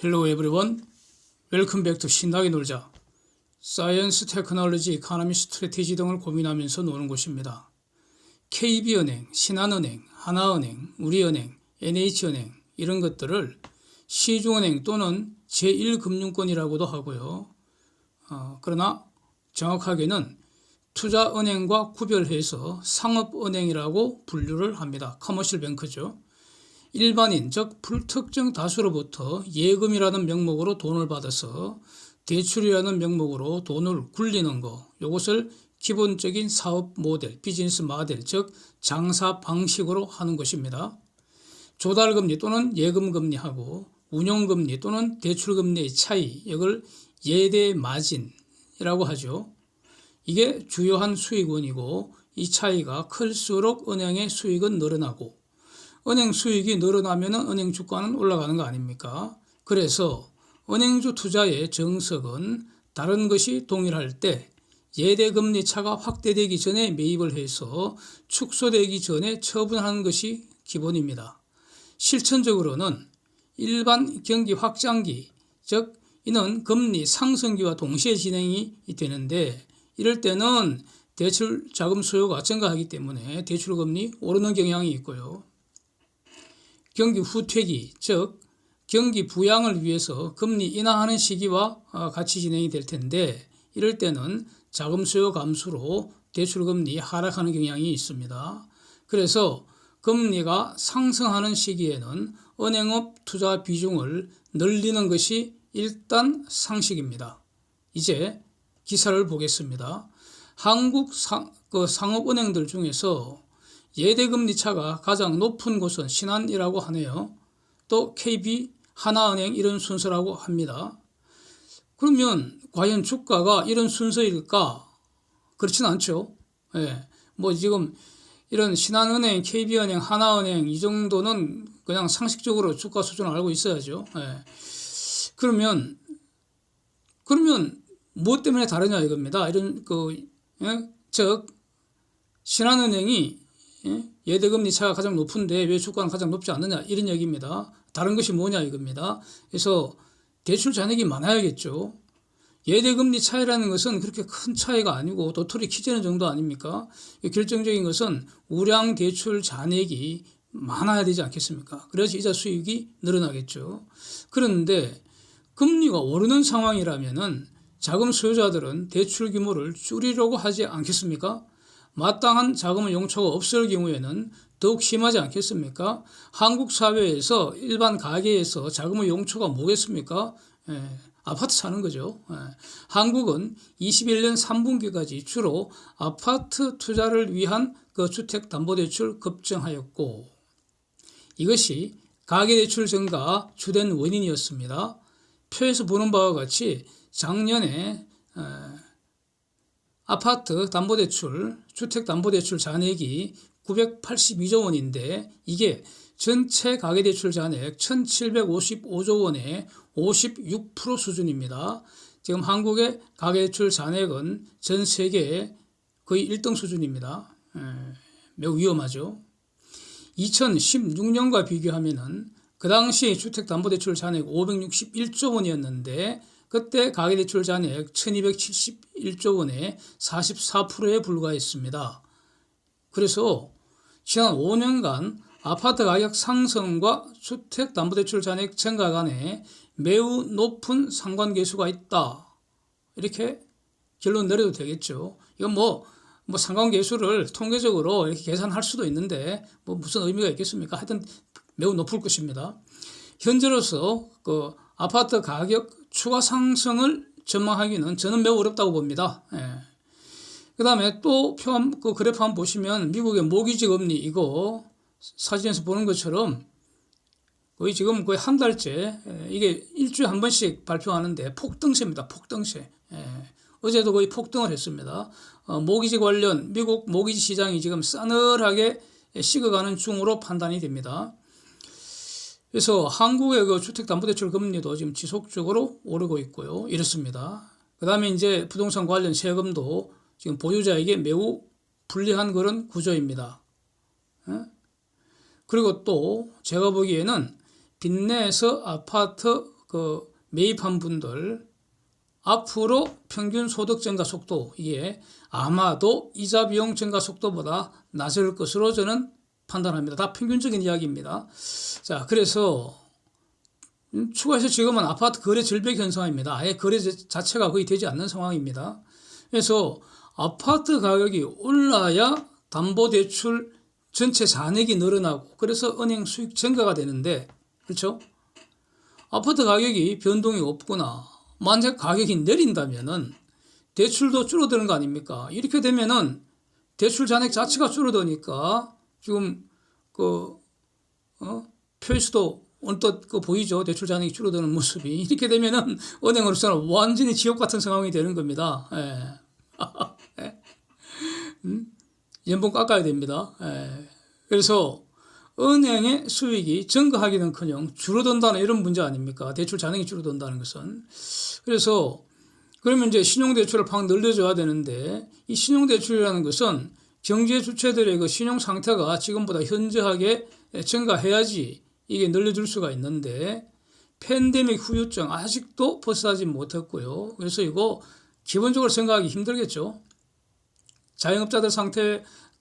Hello everyone. Welcome back to 신나게 놀자. 사이언스, 테크놀로지, 이코노미, 스트래티지 등을 고민하면서 노는 곳입니다. KB은행, 신한은행, 하나은행, 우리은행, NH은행 이런 것들을 시중은행 또는 제1금융권이라고도 하고요. 그러나 정확하게는 투자은행과 구별해서 상업은행이라고 분류를 합니다. 커머셜 뱅크죠. 일반인, 즉 불특정 다수로부터 예금이라는 명목으로 돈을 받아서 대출이라는 명목으로 돈을 굴리는 거, 이것을 기본적인 사업 모델, 비즈니스 모델, 즉 장사 방식으로 하는 것입니다. 조달금리 또는 예금금리하고 운용금리 또는 대출금리의 차이, 이걸 예대 마진이라고 하죠. 이게 주요한 수익원이고 이 차이가 클수록 은행의 수익은 늘어나고 은행 수익이 늘어나면 은행 주가는 올라가는 거 아닙니까? 그래서 은행주 투자의 정석은 다른 것이 동일할 때 예대금리 차가 확대되기 전에 매입을 해서 축소되기 전에 처분하는 것이 기본입니다. 실천적으로는 일반 경기 확장기, 즉 이는 금리 상승기와 동시에 진행이 되는데 이럴 때는 대출 자금 수요가 증가하기 때문에 대출금리 오르는 경향이 있고요. 경기 후퇴기, 즉 경기 부양을 위해서 금리 인하하는 시기와 같이 진행이 될 텐데 이럴 때는 자금 수요 감소로 대출금리 하락하는 경향이 있습니다. 그래서 금리가 상승하는 시기에는 은행업 투자 비중을 늘리는 것이 일단 상식입니다. 이제 기사를 보겠습니다. 한국 상업은행들 중에서 예대금리 차가 가장 높은 곳은 신한이라고 하네요. 또 KB, 하나은행 이런 순서라고 합니다. 그러면 과연 주가가 이런 순서일까? 그렇진 않죠. 예. 뭐 지금 이런 신한은행, KB은행, 하나은행 이 정도는 그냥 상식적으로 주가 수준을 알고 있어야죠. 예. 그러면 뭐 때문에 다르냐 이겁니다. 이런 즉 신한은행이 예대금리 차가 가장 높은데 왜 주가는 가장 높지 않느냐 이런 얘기입니다. 다른 것이 뭐냐 이겁니다. 그래서 대출 잔액이 많아야겠죠. 예대금리 차이라는 것은 그렇게 큰 차이가 아니고 도토리 키재는 정도 아닙니까? 결정적인 것은 우량 대출 잔액이 많아야 되지 않겠습니까? 그래서 이자 수익이 늘어나겠죠. 그런데 금리가 오르는 상황이라면은 자금 수요자들은 대출 규모를 줄이려고 하지 않겠습니까? 마땅한 자금의 용처가 없을 경우에는 더욱 심하지 않겠습니까? 한국 사회에서 일반 가계에서 자금의 용처가 뭐겠습니까? 아파트 사는 거죠. 한국은 21년 3분기까지 주로 아파트 투자를 위한 그 주택담보대출 급증하였고 이것이 가계대출 증가 주된 원인이었습니다. 표에서 보는 바와 같이 작년에 아파트 담보대출, 주택담보대출 잔액이 982조 원인데 이게 전체 가계대출 잔액 1755조 원의 56% 수준입니다. 지금 한국의 가계대출 잔액은 전 세계의 거의 1등 수준입니다. 매우 위험하죠. 2016년과 비교하면은 그 당시 주택담보대출 잔액 561조 원이었는데 그때 가계대출 잔액 1271조 원의 44%에 불과했습니다. 그래서 지난 5년간 아파트 가격 상승과 주택담보대출 잔액 증가 간에 매우 높은 상관계수가 있다. 이렇게 결론 내려도 되겠죠. 이건 뭐 상관계수를 통계적으로 이렇게 계산할 수도 있는데 뭐 무슨 의미가 있겠습니까? 하여튼 매우 높을 것입니다. 현재로서 그 아파트 가격 추가 상승을 전망하기는 저는 매우 어렵다고 봅니다. 그 다음에 또 그 그래프 한번 보시면 미국의 모기지 금리 이거 사진에서 보는 것처럼 거의 지금 거의 한 달째 이게 일주일에 한 번씩 발표하는데 폭등세입니다. 폭등세. 어제도 거의 폭등을 했습니다. 모기지 관련 미국 모기지 시장이 지금 싸늘하게 식어가는 중으로 판단이 됩니다. 그래서 한국의 그 주택담보대출 금리도 지금 지속적으로 오르고 있고요. 이렇습니다. 그 다음에 이제 부동산 관련 세금도 지금 보유자에게 매우 불리한 그런 구조입니다. 그리고 또 제가 보기에는 빚내서 아파트 그 매입한 분들 앞으로 평균 소득 증가 속도 이게 아마도 이자 비용 증가 속도보다 낮을 것으로 저는 판단합니다. 다 평균적인 이야기입니다. 자, 그래서 추가해서 지금은 아파트 거래 절벽 현상입니다. 아예 거래 자체가 거의 되지 않는 상황입니다. 그래서 아파트 가격이 올라야 담보대출 전체 잔액이 늘어나고 그래서 은행 수익 증가가 되는데, 그렇죠? 아파트 가격이 변동이 없거나 만약 가격이 내린다면은 대출도 줄어드는 거 아닙니까? 이렇게 되면은 대출 잔액 자체가 줄어드니까 지금 표에서도 언뜻 보이죠? 대출 잔액이 줄어드는 모습이. 이렇게 되면은 은행으로서는 완전히 지옥 같은 상황이 되는 겁니다. 예. 연봉 깎아야 됩니다. 예. 그래서 은행의 수익이 증가하기는커녕 줄어든다는 이런 문제 아닙니까? 대출 잔액이 줄어든다는 것은. 그래서 그러면 이제 신용대출을 팍 늘려줘야 되는데, 이 신용대출이라는 것은 경제 주체들의 그 신용 상태가 지금보다 현저하게 증가해야지 이게 늘려줄 수가 있는데, 팬데믹 후유증 아직도 벗어나지 못했고요. 그래서 이거 기본적으로 생각하기 힘들겠죠. 자영업자들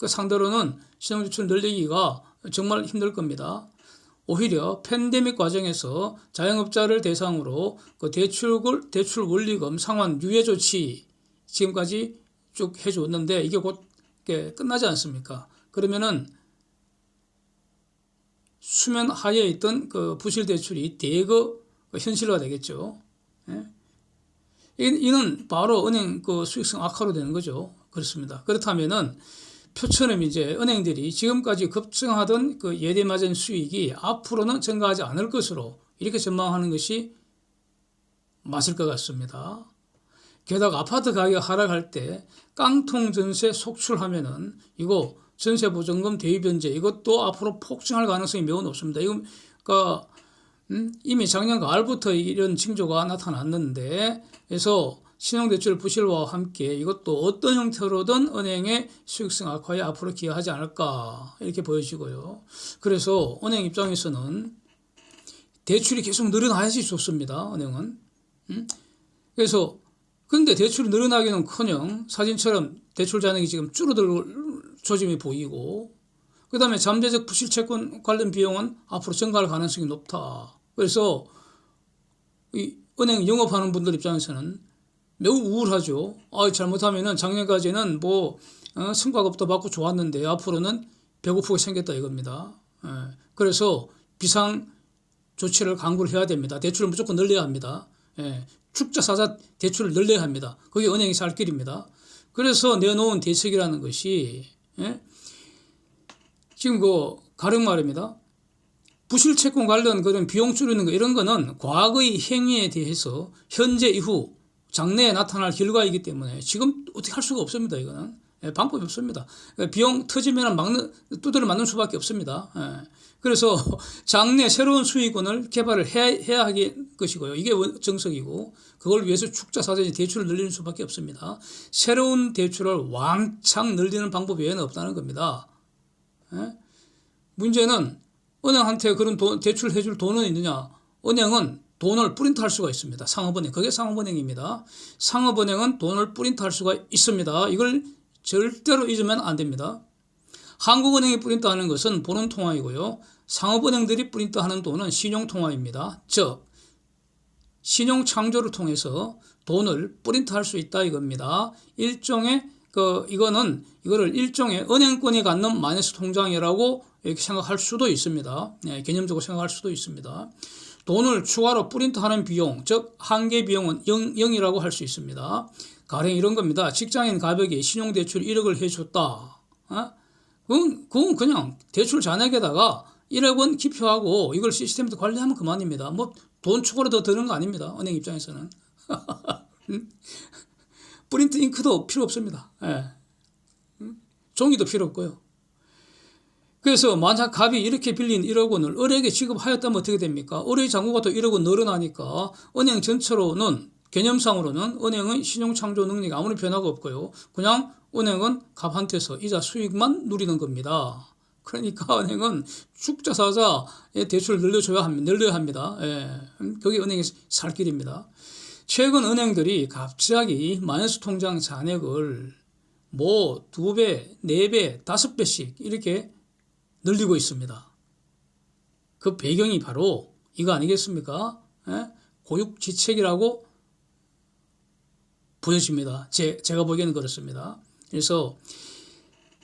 상대로는 신용대출 늘리기가 정말 힘들 겁니다. 오히려 팬데믹 과정에서 자영업자를 대상으로 그 대출 원리금 상환 유예 조치 지금까지 쭉 해줬는데 이게 곧 끝나지 않습니까? 그러면은 수면 하에 있던 그 부실 대출이 대거 현실화 되겠죠. 예? 이는 바로 은행 그 수익성 악화로 되는 거죠. 그렇습니다. 그렇다면은 표처럼 이제 은행들이 지금까지 급증하던 그 예대마진 수익이 앞으로는 증가하지 않을 것으로 이렇게 전망하는 것이 맞을 것 같습니다. 게다가 아파트 가격 하락할 때 깡통 전세 속출하면은 이거 전세보증금 대위변제 이것도 앞으로 폭증할 가능성이 매우 높습니다. 이건 그러니까 이미 작년 가을부터 이런 징조가 나타났는데, 그래서 신용대출 부실화와 함께 이것도 어떤 형태로든 은행의 수익성 악화에 앞으로 기여하지 않을까 이렇게 보여지고요. 그래서 은행 입장에서는 대출이 계속 늘어나야지 좋습니다. 은행은. 그래서 근데 대출이 늘어나기는커녕 사진처럼 대출 잔액이 지금 줄어들 조짐이 보이고, 그 다음에 잠재적 부실채권 관련 비용은 앞으로 증가할 가능성이 높다. 그래서 이 은행 영업하는 분들 입장에서는 매우 우울하죠. 잘못하면은 작년까지는 성과급도 받고 좋았는데 앞으로는 배고프게 생겼다 이겁니다. 그래서 비상 조치를 강구를 해야 됩니다. 대출을 무조건 늘려야 합니다. 축자사자 대출을 늘려야 합니다. 그게 은행이 살 길입니다. 그래서 내놓은 대책이라는 것이 지금 가령 말입니다. 부실채권 관련 그런 비용 줄이는 거 이런 거는 과거의 행위에 대해서 현재 이후 장래에 나타날 결과이기 때문에 지금 어떻게 할 수가 없습니다. 이거는 방법이 없습니다. 비용 터지면 두드려 맞는 수밖에 없습니다. 그래서 장래 새로운 수익원을 개발을 해야 할 것이고요. 이게 정석이고, 그걸 위해서 축자사전이 대출을 늘리는 수밖에 없습니다. 새로운 대출을 왕창 늘리는 방법 외에는 없다는 겁니다. 문제는 은행한테 그런 대출을 해줄 돈은 있느냐? 은행은 돈을 프린트할 수가 있습니다. 상업은행. 그게 상업은행입니다. 상업은행은 돈을 프린트할 수가 있습니다. 이걸 절대로 잊으면 안 됩니다. 한국은행이 프린트하는 것은 본원통화이고요. 상업은행들이 프린트하는 돈은 신용통화입니다. 즉 신용창조를 통해서 돈을 프린트할 수 있다 이겁니다. 일종의 이거를 일종의 은행권이 갖는 마이너스 통장이라고 이렇게 생각할 수도 있습니다. 개념적으로 생각할 수도 있습니다. 돈을 추가로 프린트하는 비용, 즉 한계 비용은 0이라고 할 수 있습니다. 가령 이런 겁니다. 직장인 가벽이 신용대출 1억을 해줬다. 그건 그냥 대출 잔액에다가 1억 원 기표하고 이걸 시스템에서 관리하면 그만입니다. 돈 추가로 더 드는 거 아닙니다. 은행 입장에서는. 프린트 잉크도 필요 없습니다. 종이도 필요 없고요. 그래서 만약 갑이 이렇게 빌린 1억 원을 을에게 지급하였다면 어떻게 됩니까? 을의 잔고가 또 1억 원 늘어나니까 은행 전체로는 개념상으로는 은행의 신용창조 능력이 아무런 변화가 없고요. 그냥 은행은 갑한테서 이자 수익만 누리는 겁니다. 그러니까 은행은 죽자사자의 대출을 늘려야 합니다. 예, 그게 은행의 살 길입니다. 최근 은행들이 갑자기 마이너스 통장 잔액을 뭐 2배, 4배, 5배씩 이렇게 늘리고 있습니다. 그 배경이 바로 이거 아니겠습니까? 예? 고육지책이라고 보여집니다. 제가 보기에는 그렇습니다. 그래서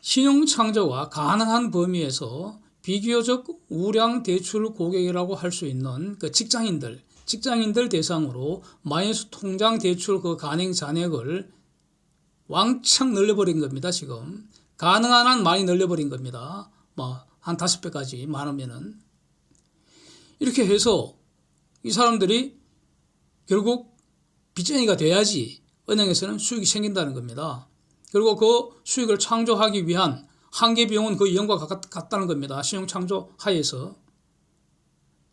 신용창조가 가능한 범위에서 비교적 우량 대출 고객이라고 할 수 있는 그 직장인들 대상으로 마이너스 통장 대출 그 간행 잔액을 왕창 늘려버린 겁니다. 지금 가능한 한 많이 늘려버린 겁니다. 뭐 한 5배까지 많으면은 이렇게 해서 이 사람들이 결국 빚쟁이가 돼야지 은행에서는 수익이 생긴다는 겁니다. 그리고 그 수익을 창조하기 위한 한계 비용은 그 이용과 같다는 겁니다. 신용 창조 하에서.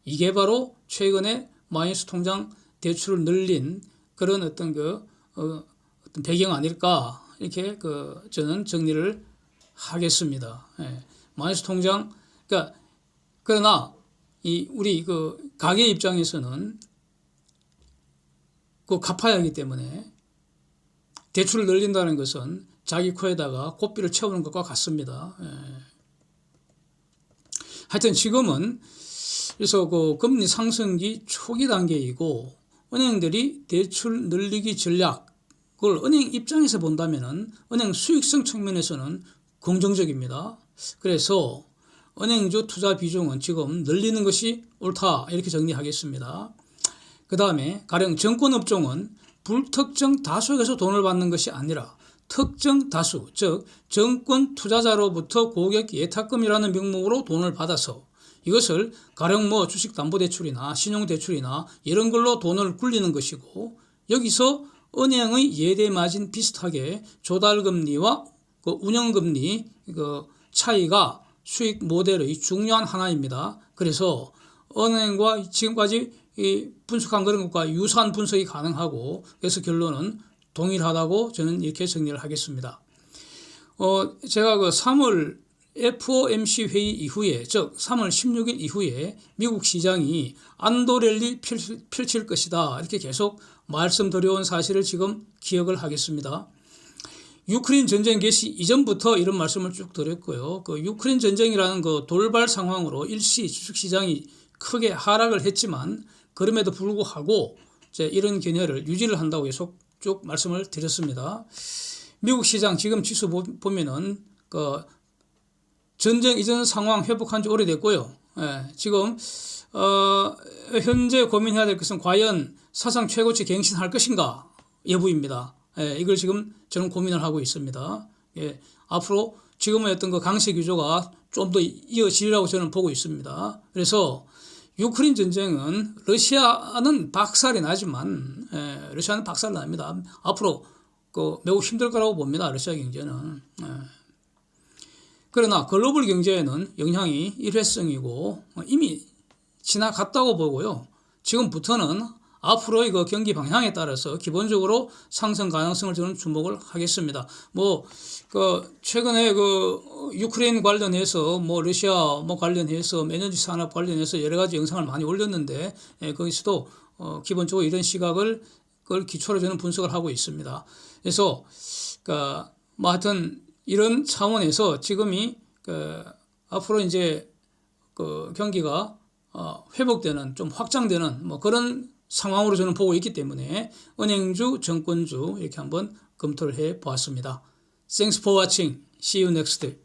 이게 바로 최근에 마이너스 통장 대출을 늘린 그런 어떤 어떤 배경 아닐까 이렇게 저는 정리를 하겠습니다. 예. 마이너스 통장 그러나 우리 가게 입장에서는 갚아야 하기 때문에 대출을 늘린다는 것은 자기 코에다가 고삐를 채우는 것과 같습니다. 예. 하여튼 지금은 그래서 금리 상승기 초기 단계이고 은행들이 대출 늘리기 전략을 은행 입장에서 본다면은 은행 수익성 측면에서는 긍정적입니다. 그래서 은행주 투자 비중은 지금 늘리는 것이 옳다 이렇게 정리하겠습니다. 그 다음에 가령 정권업종은 불특정 다수에게서 돈을 받는 것이 아니라 특정 다수, 즉 정권 투자자로부터 고객 예탁금이라는 명목으로 돈을 받아서 이것을 가령 주식담보대출이나 신용대출이나 이런 걸로 돈을 굴리는 것이고 여기서 은행의 예대마진 비슷하게 조달금리와 운영금리 차이가 수익 모델의 중요한 하나입니다. 그래서 은행과 지금까지 분석한 그런 것과 유사한 분석이 가능하고 그래서 결론은 동일하다고 저는 이렇게 정리를 하겠습니다. 제가 3월 FOMC 회의 이후에 즉 3월 16일 이후에 미국 시장이 안도랠리 펼칠 것이다 이렇게 계속 말씀드려온 사실을 지금 기억을 하겠습니다. 유크레인 전쟁 개시 이전부터 이런 말씀을 쭉 드렸고요. 유크레인 전쟁이라는 돌발 상황으로 일시 주식시장이 크게 하락을 했지만 그럼에도 불구하고 이런 견해를 유지를 한다고 계속 쭉 말씀을 드렸습니다. 미국 시장 지금 지수 보면은 전쟁 이전 상황 회복한 지 오래됐고요. 예, 지금 현재 고민해야 될 것은 과연 사상 최고치 갱신할 것인가 여부입니다. 예, 이걸 지금 저는 고민을 하고 있습니다. 예, 앞으로 지금의 어떤 강세 규조가 좀 더 이어지리라고 저는 보고 있습니다. 그래서 유크레인 전쟁은 러시아는 박살이 나지만 러시아는 박살 납니다. 앞으로 매우 힘들 거라고 봅니다. 러시아 경제는. 그러나 글로벌 경제에는 영향이 일회성이고 이미 지나갔다고 보고요. 지금부터는 앞으로의 경기 방향에 따라서 기본적으로 상승 가능성을 저는 주목을 하겠습니다. 최근에 유크레인 관련해서 러시아 관련해서 에너지 산업 관련해서 여러 가지 영상을 많이 올렸는데 거기서도 기본적으로 이런 시각을 그걸 기초로 저는 분석을 하고 있습니다. 그래서 하여튼 이런 차원에서 지금이 앞으로 이제 경기가 회복되는 좀 확장되는 그런 상황으로 저는 보고 있기 때문에 은행주, 정권주 이렇게 한번 검토를 해 보았습니다. Thanks for watching. See you next.